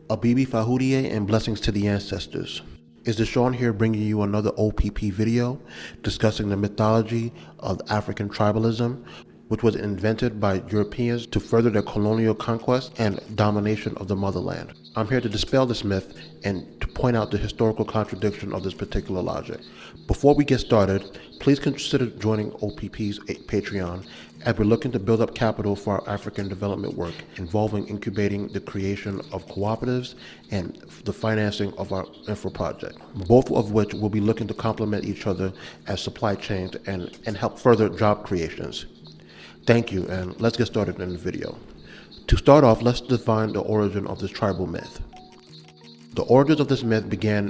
Abibi Fahudie and blessings to the ancestors. Is Deshaun here bringing you another OPP video discussing the mythology of African tribalism, which was invented by Europeans to further their colonial conquest and domination of the motherland. I'm here to dispel this myth and to point out the historical contradiction of this particular logic. Before we get started, please consider joining OPP's Patreon as we're looking to build up capital for our African development work involving incubating the creation of cooperatives and the financing of our infra project, both of which will be looking to complement each other as supply chains and help further job creations. Thank you, and let's get started in the video. To start off, let's define the origin of this tribal myth. The origins of this myth began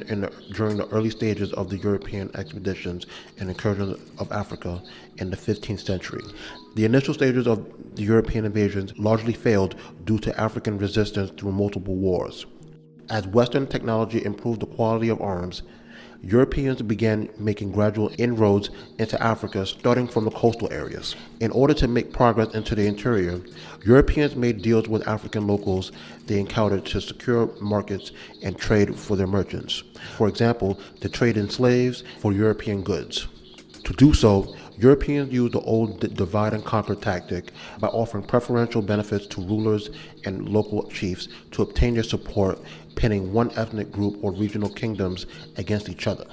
during the early stages of the European expeditions and incursions of Africa in the 15th century. The initial stages of the European invasions largely failed due to African resistance through multiple wars. As Western technology improved the quality of arms, Europeans began making gradual inroads into Africa, starting from the coastal areas. In order to make progress into the interior, Europeans made deals with African locals they encountered to secure markets and trade for their merchants. For example, to trade in slaves for European goods. To do so, Europeans used the old divide and conquer tactic by offering preferential benefits to rulers and local chiefs to obtain their support, pitting one ethnic group or regional kingdoms against each other.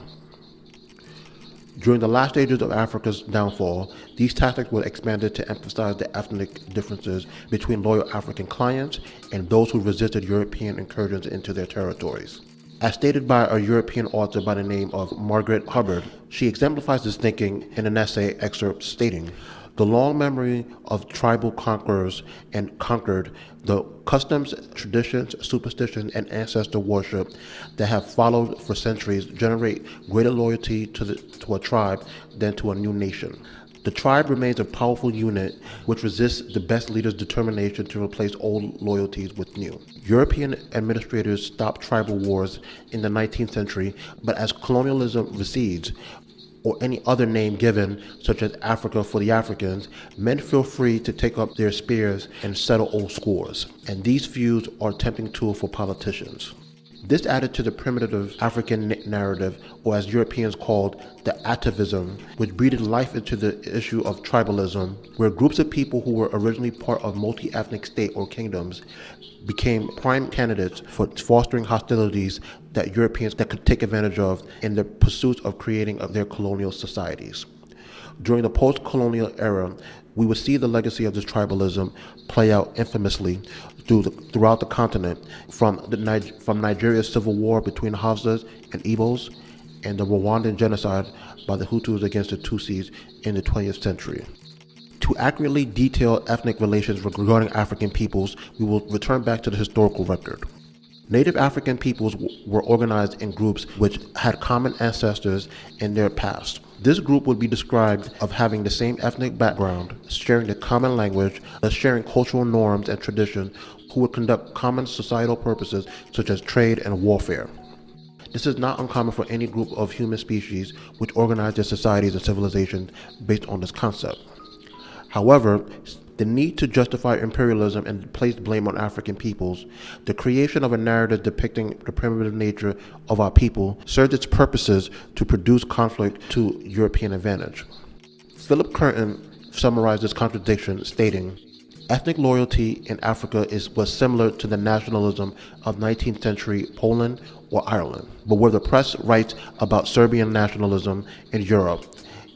During the last stages of Africa's downfall, these tactics were expanded to emphasize the ethnic differences between loyal African clients and those who resisted European incursions into their territories. As stated by a European author by the name of Margaret Hubbard, she exemplifies this thinking in an essay excerpt stating, "The long memory of tribal conquerors and conquered, the customs, traditions, superstitions, and ancestor worship that have followed for centuries generate greater loyalty to a tribe than to a new nation. The tribe remains a powerful unit which resists the best leader's determination to replace old loyalties with new." European administrators stopped tribal wars in the 19th century, but as colonialism recedes, or any other name given, such as Africa for the Africans, men feel free to take up their spears and settle old scores, and these feuds are a tempting tool for politicians. This added to the primitive African narrative, or as Europeans called, the atavism, which breathed life into the issue of tribalism, where groups of people who were originally part of multi-ethnic state or kingdoms became prime candidates for fostering hostilities that Europeans could take advantage of in the pursuit of creating their colonial societies. During the post-colonial era, we would see the legacy of this tribalism play out infamously throughout the continent, from Nigeria's civil war between Hausas and Igbos, and the Rwandan genocide by the Hutus against the Tutsis in the 20th century. To accurately detail ethnic relations regarding African peoples, we will return back to the historical record. Native African peoples were organized in groups which had common ancestors in their past. This group would be described of having the same ethnic background, sharing the common language, sharing cultural norms and traditions, who would conduct common societal purposes such as trade and warfare. This is not uncommon for any group of human species which organize their societies and civilizations based on this concept. However, the need to justify imperialism and place blame on African peoples, the creation of a narrative depicting the primitive nature of our people, served its purposes to produce conflict to European advantage. Philip Curtin summarized this contradiction, stating, "Ethnic loyalty in Africa was similar to the nationalism of 19th century Poland or Ireland, but where the press writes about Serbian nationalism in Europe,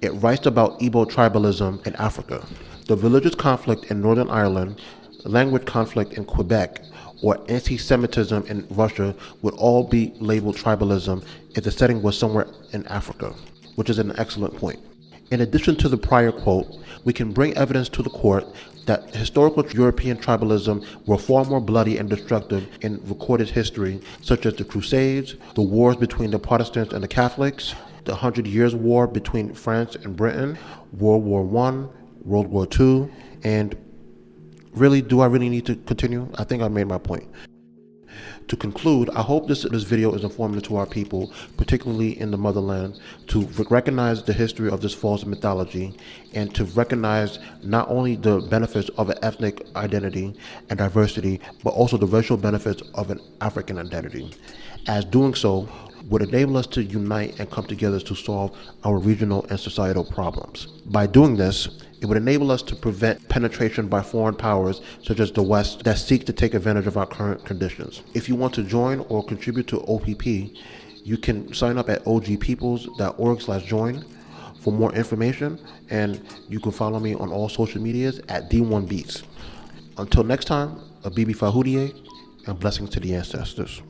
it writes about Igbo tribalism in Africa. The religious conflict in Northern Ireland, language conflict in Quebec, or anti-Semitism in Russia would all be labeled tribalism if the setting was somewhere in Africa," which is an excellent point. In addition to the prior quote, we can bring evidence to the court that historical European tribalism were far more bloody and destructive in recorded history, such as the Crusades, the wars between the Protestants and the Catholics, the 100 Years' War between France and Britain, World War I, World War II, and really, do I really need to continue? I think I made my point. To conclude, I hope this video is informative to our people, particularly in the motherland, to recognize the history of this false mythology and to recognize not only the benefits of an ethnic identity and diversity, but also the racial benefits of an African identity. As doing so would enable us to unite and come together to solve our regional and societal problems. By doing this, it would enable us to prevent penetration by foreign powers such as the West that seek to take advantage of our current conditions. If you want to join or contribute to OPP, you can sign up at ogpeoples.org/join for more information, and you can follow me on all social medias at D1Beats. Until next time, Abibi Fahudie, and blessings to the ancestors.